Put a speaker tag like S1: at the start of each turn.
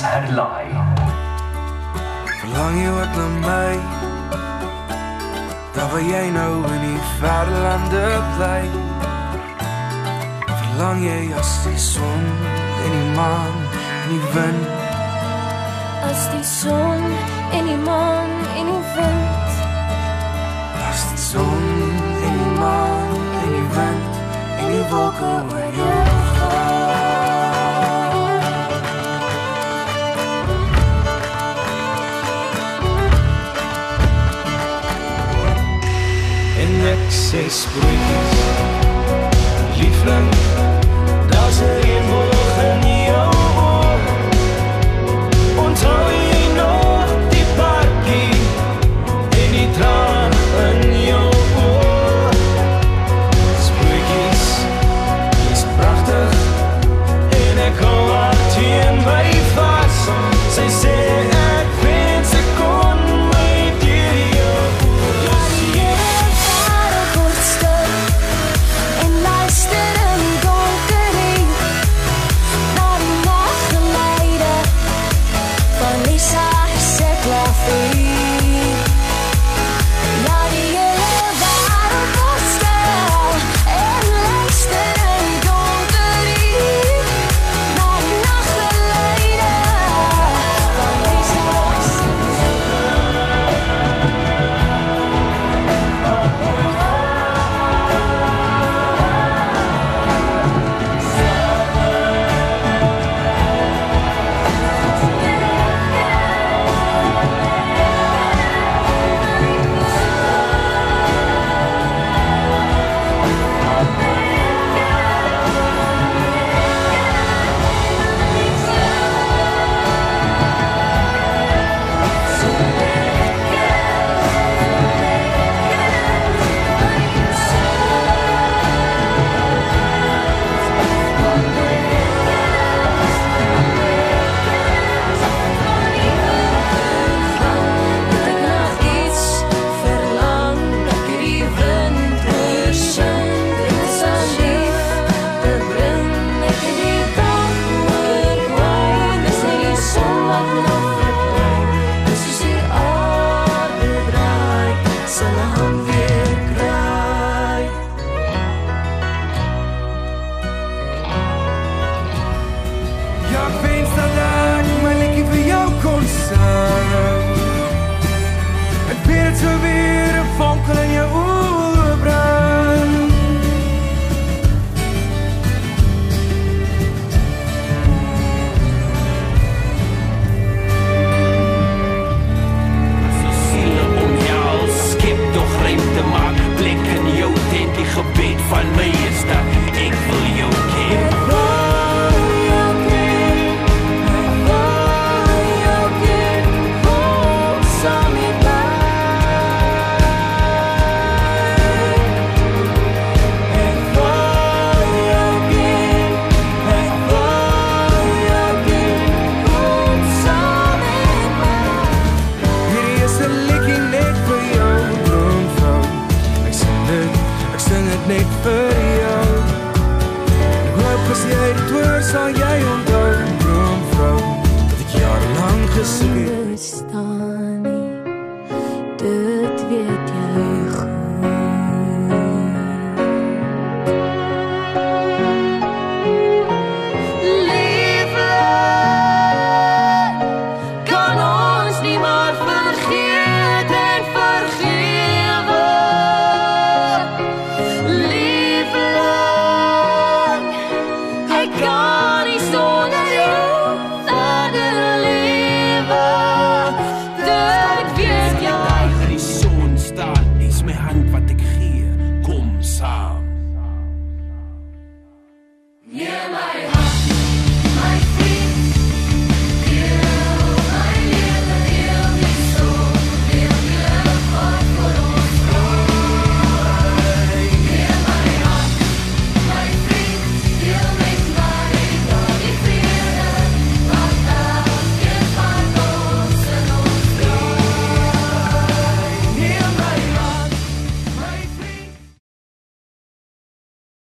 S1: herlaai.
S2: Verlang jy ook na my? Daar waar jy nou in die verre lande bly. Verlang jy as die son en die maan en die wind.
S3: As die son en die maan en die wind.
S2: As die son en die maan en die wind en die wolke oor jou
S4: Ek sê sproetjies, liefling, daar's 'n reënboog in jou oor. Onthou jy nog die parkie en die traan in jou oor? Sproetjies, is pragtig en ek hou haar teen my vas. Sy sê ek wens ek kon my deur jou van my is dat ek wil jou ken.
S2: Net vir jou. Ek hoop as jy dit hoor, sal jy onthou, droomvrou, dat ek jarenlang gesoek het.